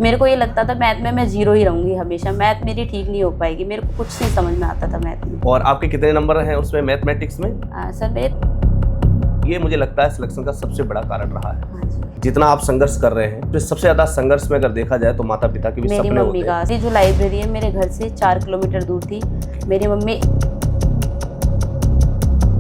मेरे को ये लगता था मैथ में मैं जीरो ही रहूंगी हमेशा, मैथ मेरी ठीक नहीं हो पाएगी, मेरे को कुछ नहीं समझ में आता था मैथ में। और आपके कितने नंबर हैं उसमें मैथमेटिक्स में? सर मेरे ये मुझे लगता है सिलेक्शन का सबसे बड़ा कारण रहा है। हाँ जी। जितना आप संघर्ष कर रहे हैं, तो सबसे ज्यादा संघर्ष में अगर देखा जाए तो माता पिता के भी मेरी सपने मम्मी होते हैं। का जो लाइब्रेरी है मेरे घर से 4 किलोमीटर दूर थी। मेरी मम्मी,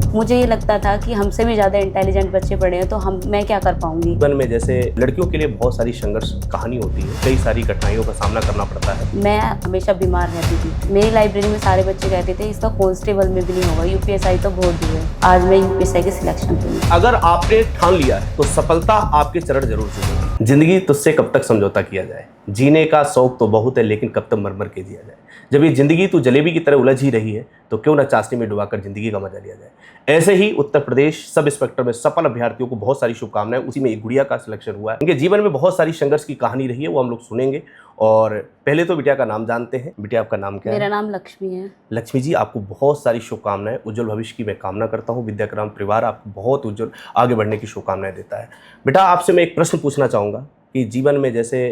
मुझे ये लगता था कि हमसे भी ज़्यादा इंटेलिजेंट बच्चे पढ़े हैं तो मैं क्या कर पाऊंगी। जीवन में जैसे लड़कियों के लिए बहुत सारी संघर्ष कहानी होती है, कई सारी कठिनाइयों का सामना करना पड़ता है। मैं हमेशा बीमार रहती थी। मेरी लाइब्रेरी में सारे बच्चे कहते थे इसका कांस्टेबल में भी नहीं होगा, यूपीएसआई तो बहुत दूर है। आज मैं यूपीएसआई के सिलेक्शन पे हूँ। अगर आपने ठान लिया है तो सफलता आपके चरण जरूर चूमेगी। जिंदगी तुझसे कब तक समझौता किया जाए, जीने का शौक तो बहुत है लेकिन कब तक मर के जिया जाए। जब ये जिंदगी तू जलेबी की तरह उलझ ही रही है तो क्यों ना चाशनी में डुबाकर जिंदगी का मजा लिया जाए। ऐसे ही उत्तर प्रदेश सब इंस्पेक्टर में सफल अभ्यर्थियों को बहुत सारी शुभकामनाएं। उसी में एक गुड़िया का सिलेक्शन हुआ है। इनके जीवन में बहुत सारी संघर्ष की कहानी रही है, वो हम लोग सुनेंगे। और पहले तो बिटिया का नाम जानते हैं। बिटिया आपका नाम क्या है? मेरा नाम लक्ष्मी है। लक्ष्मी जी, आपको बहुत सारी शुभकामनाएं, उज्जवल भविष्य की मैं कामना करता हूँ। विद्याग्राम परिवार आपको बहुत उज्जवल आगे बढ़ने की शुभकामनाएं देता है। बेटा, आपसे मैं एक प्रश्न पूछना चाहूँगा कि जीवन में जैसे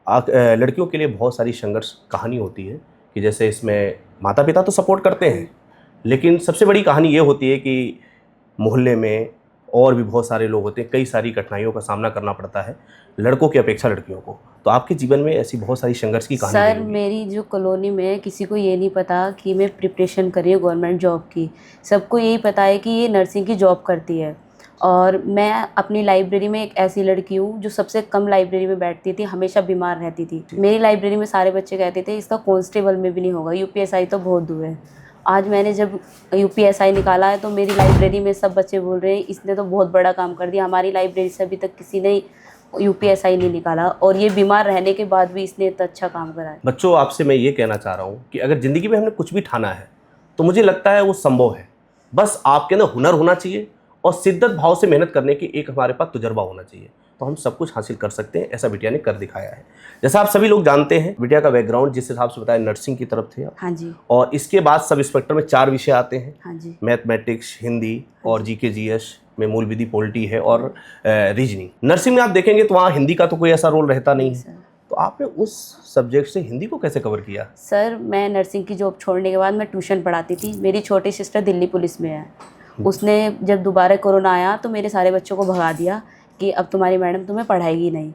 लड़कियों के लिए बहुत सारी संघर्ष कहानी होती है कि जैसे इसमें माता पिता तो सपोर्ट करते हैं, लेकिन सबसे बड़ी कहानी ये होती है कि मोहल्ले में और भी बहुत सारे लोग होते हैं, कई सारी कठिनाइयों का सामना करना पड़ता है लड़कों की अपेक्षा लड़कियों को। तो आपके जीवन में ऐसी बहुत सारी संघर्ष की कहानी सर मेरी जो कॉलोनी में है किसी को ये नहीं पता कि मैं प्रिपरेशन कर रही हूँ गवर्नमेंट जॉब की। सबको यही पता है कि ये नर्सिंग की जॉब करती है। और मैं अपनी लाइब्रेरी में एक ऐसी लड़की हूँ जो सबसे कम लाइब्रेरी में बैठती थी, हमेशा बीमार रहती थी। मेरी लाइब्रेरी में सारे बच्चे कहते थे इसका कांस्टेबल में भी नहीं होगा, यूपीएसआई तो बहुत दूर है। आज मैंने जब यूपीएसआई निकाला है तो मेरी लाइब्रेरी में सब बच्चे बोल रहे हैं इसने तो बहुत बड़ा काम कर दिया, हमारी लाइब्रेरी से अभी तक किसी ने यूपीएसआई नहीं निकाला और ये बीमार रहने के बाद भी इसने इतना अच्छा काम करा है। बच्चों, आपसे मैं ये कहना चाह रहा हूँ कि अगर ज़िंदगी में हमने कुछ भी ठाना है तो मुझे लगता है वो संभव है। बस आपके अंदर हुनर होना चाहिए और शिद्दत भाव से मेहनत करने की एक हमारे पास तजुर्बा होना चाहिए, तो हम सब कुछ हासिल कर सकते हैं। ऐसा बिटिया ने कर दिखाया है। जैसा आप सभी लोग जानते हैं, बिटिया का बैकग्राउंड जिस हिसाब से बताया नर्सिंग की तरफ थे आप। हाँ जी। और इसके बाद सब इंस्पेक्टर में 4 विषय आते हैं। हाँ जी। मैथमेटिक्स, हिंदी और जीके जीएस में मूल विधि, पॉलिटी है और रीजनिंग। नर्सिंग में आप देखेंगे तो वहाँ हिंदी का तो कोई ऐसा रोल रहता नहीं है। तो आपने उस सब्जेक्ट से हिंदी को कैसे कवर किया? सर मैं नर्सिंग की जॉब छोड़ने के बाद मैं ट्यूशन पढ़ाती थी। मेरी छोटी सिस्टर दिल्ली पुलिस में है। उसने जब दोबारा कोरोना आया तो मेरे सारे बच्चों को भगा दिया कि अब तुम्हारी मैडम तुम्हें पढ़ाएगी नहीं।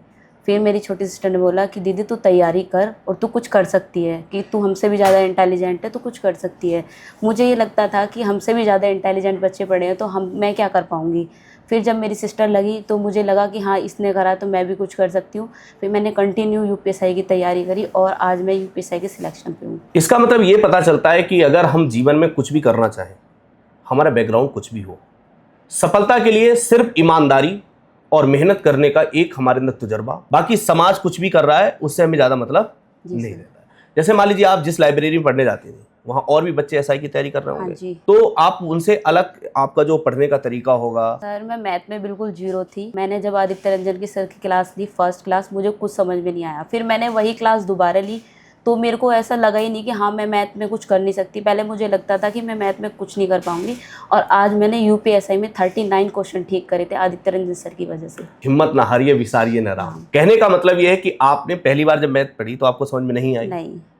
फिर मेरी छोटी सिस्टर ने बोला कि दीदी तू तैयारी कर और तू कुछ कर सकती है, कि तू हमसे भी ज़्यादा इंटेलिजेंट है, तो कुछ कर सकती है। मुझे ये लगता था कि हमसे भी ज़्यादा इंटेलिजेंट बच्चे पढ़े हैं तो मैं क्या कर पाऊँगी। फिर जब मेरी सिस्टर लगी तो मुझे लगा कि हाँ इसने करा तो मैं भी कुछ कर सकती हूँ। फिर मैंने कंटिन्यू यूपीएसआई की तैयारी करी और आज मैं यूपीएसआई के सिलेक्शन पे हूँ। इसका मतलब ये पता चलता है कि अगर हम जीवन में कुछ भी करना चाहें, हमारा बैकग्राउंड कुछ भी हो, सफलता के लिए सिर्फ ईमानदारी और मेहनत करने का एक हमारे अंदर तजुर्बा, बाकी समाज कुछ भी कर रहा है उससे हमें ज़्यादा मतलब नहीं रहता। जैसे मान लीजिए आप जिस लाइब्रेरी में पढ़ने जाते थे वहाँ और भी बच्चे एसआई की तैयारी कर रहे होंगे, तो आप उनसे अलग आपका जो पढ़ने का तरीका होगा। सर मैं मैथ में बिल्कुल जीरो थी। मैंने जब आदित्य रंजन की सर की क्लास ली, फर्स्ट क्लास, मुझे कुछ समझ में नहीं आया। फिर मैंने वही क्लास दोबारा ली तो मेरे को ऐसा लगा ही नहीं कि हाँ मैं मैथ में कुछ कर नहीं सकती। पहले मुझे लगता था कि मैं मैथ में कुछ नहीं कर पाऊंगी और आज मैंने यूपीएसआई में 39 क्वेश्चन ठीक करे थे आदित्य रंजन सर की वजह से। हिम्मत ना हारिए, विसारिए ना राह। कहने का मतलब ये है कि आपने पहली बार जब मैथ पढ़ी तो आपको समझ में नहीं आई,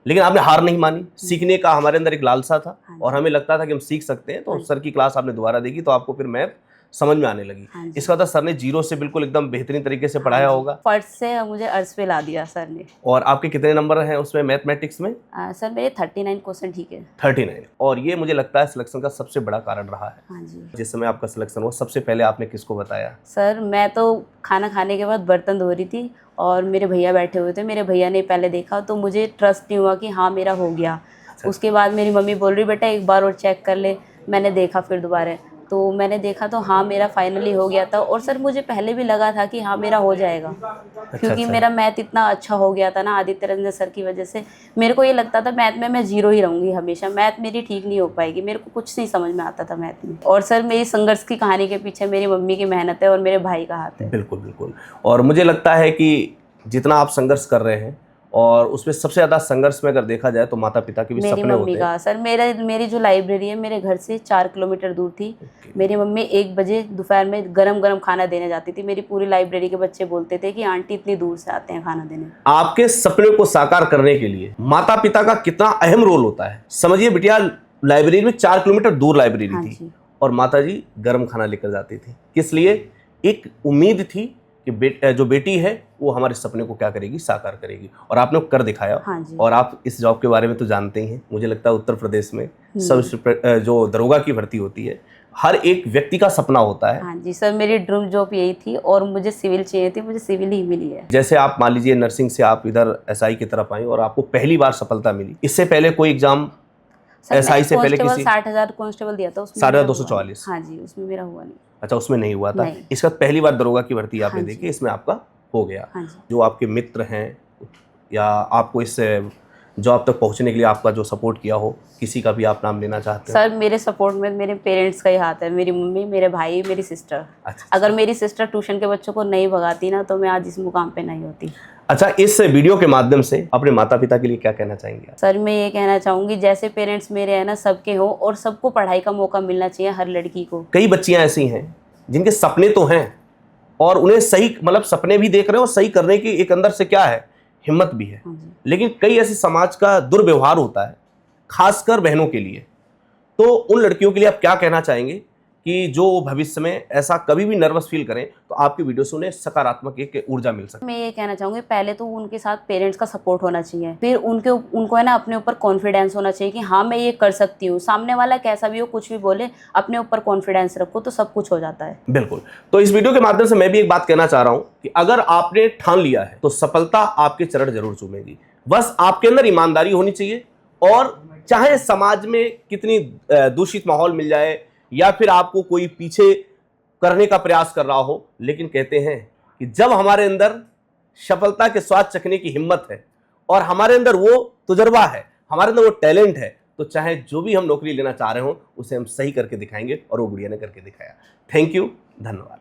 लेकिन आपने हार नहीं मानी। सीखने का हमारे अंदर एक लालसा था और हमें लगता था कि हम सीख सकते हैं। तो सर की क्लास आपने दोबारा देखी तो आपको फिर मैथ समझ में आने लगी। इसका मतलब सर ने जीरो से बिल्कुल एकदम बेहतरीन तरीके से पढ़ाया होगा। फर्स्ट से मुझे अर्ज पे ला दिया सर ने। और आपके कितने नंबर हैं उसमें मैथमेटिक्स में? सर मेरे 39 क्वेश्चन ठीक है। 39। और ये मुझे लगता है सिलेक्शन का सबसे बड़ा कारण रहा है। हाँ जी। जिस समय आपका सिलेक्शन हुआ सबसे पहले आपने किसको बताया? सर मैं तो खाना खाने के बाद बर्तन धो रही थी और मेरे भैया बैठे हुए थे। मेरे भैया ने पहले देखा तो मुझे ट्रस्ट नहीं हुआ कि हाँ मेरा हो गया। उसके बाद मेरी मम्मी बोल रही बेटा एक बार और चेक कर ले। मैंने देखा फिर दोबारा तो मैंने देखा तो हाँ मेरा फाइनली हो गया था। और सर मुझे पहले भी लगा था कि हाँ मेरा हो जाएगा, क्योंकि मेरा मैथ इतना अच्छा हो गया था ना आदित्य रंजन सर की वजह से। मेरे को ये लगता था मैथ में मैं जीरो ही रहूँगी हमेशा, मैथ मेरी ठीक नहीं हो पाएगी, मेरे को कुछ नहीं समझ में आता था मैथ में। और सर मेरी संघर्ष की कहानी के पीछे मेरी मम्मी की मेहनत है और मेरे भाई का हाथ है। बिल्कुल बिल्कुल। और मुझे लगता है कि जितना आप संघर्ष कर रहे हैं और उसमें सबसे ज़्यादा संघर्ष में अगर देखा जाए तो माता पिता के भी मेरी सपने होते मम्मी हैं। का सर, मेरी जो लाइब्रेरी है मेरे घर से 4 किलोमीटर दूर थी। मेरी मम्मी 1 बजे दोपहर में गरम गरम खाना देने जाती थी। मेरी पूरी लाइब्रेरी के बच्चे बोलते थे कि आंटी इतनी दूर से आते हैं खाना देने। आपके सपने को साकार करने के लिए माता पिता का कितना अहम रोल होता है। समझिए बिटिया, लाइब्रेरी में 4 किलोमीटर दूर लाइब्रेरी हाँ थी जी। और माता जी गर्म खाना लेकर जाती थी। किस लिए? एक उम्मीद थी कि जो बेटी है वो हमारे सपने को क्या करेगी, साकार करेगी, और आपने वो कर दिखाया। हाँ जी। और आप इस जॉब के बारे में तो जानते ही हैं। मुझे लगता है उत्तर प्रदेश में जो दरोगा की भर्ती होती है हर एक व्यक्ति का सपना होता है। हाँ जी सर, मेरी ड्रीम जॉब यही थी और मुझे सिविल चाहिए थी, मुझे सिविल ही मिली है। जैसे आप मान लीजिए नर्सिंग से आप इधर एसआई की तरफ आई और आपको पहली बार सफलता मिली, इससे पहले कोई एग्जाम एसआई से पहले किसी 60,000 कांस्टेबल दिया था, उसमें 60,244? हाँ जी, उसमें मेरा हुआ नहीं। अच्छा, उसमें नहीं हुआ था। नहीं। इसका पहली बार दरोगा की भर्ती आपने हाँ देखी, जी। इसमें आपका हो गया। हाँ जी। जो आपके मित्र हैं या आपको इस जॉब तक पहुंचने के लिए आपका जो सपोर्ट किया हो, किसी का भी आप नाम लेना चाहते हैं? सर मेरे सपोर्ट में मेरे पेरेंट्स का ही हाथ है, मेरी मम्मी, मेरे भाई, मेरी सिस्टर। अच्छा। अगर मेरी सिस्टर ट्यूशन के बच्चों को नहीं भगाती ना तो मैं आज इस मुकाम पे नहीं होती। अच्छा, इस वीडियो के माध्यम से अपने माता पिता के लिए क्या कहना चाहेंगे आप? सर मैं ये कहना चाहूँगी, जैसे पेरेंट्स मेरे हैं ना सबके हो, और सबको पढ़ाई का मौका मिलना चाहिए हर लड़की को। कई बच्चियां ऐसी हैं जिनके सपने तो हैं और उन्हें सही मतलब सपने भी देख रहे हैं और सही करने की एक अंदर से क्या है, हिम्मत भी है, हाँ जी। लेकिन कई ऐसे समाज का दुर्व्यवहार होता है, खासकर बहनों के लिए। तो उन लड़कियों के लिए आप क्या कहना चाहेंगे कि जो भविष्य में ऐसा कभी भी नर्वस फील करें तो आपकी वीडियो से उन्हें सकारात्मक एक ऊर्जा मिल सके? मैं ये कहना चाहूँगी, पहले तो उनके साथ पेरेंट्स का सपोर्ट होना चाहिए, फिर उनको है ना अपने ऊपर कॉन्फिडेंस होना चाहिए कि हाँ मैं ये कर सकती हूँ। सामने वाला कैसा भी हो, कुछ भी बोले, अपने ऊपर कॉन्फिडेंस रखो तो सब कुछ हो जाता है। बिल्कुल। तो इस वीडियो के माध्यम से मैं भी एक बात कहना चाह रहा हूं कि अगर आपने ठान लिया है तो सफलता आपके चरण जरूर चूमेगी। बस आपके अंदर ईमानदारी होनी चाहिए, और चाहे समाज में कितनी दूषित माहौल मिल जाए या फिर आपको कोई पीछे करने का प्रयास कर रहा हो, लेकिन कहते हैं कि जब हमारे अंदर सफलता के स्वाद चखने की हिम्मत है और हमारे अंदर वो तजुर्बा है, हमारे अंदर वो टैलेंट है, तो चाहे जो भी हम नौकरी लेना चाह रहे हो उसे हम सही करके दिखाएंगे, और वो गुड़िया ने करके दिखाया। थैंक यू, धन्यवाद।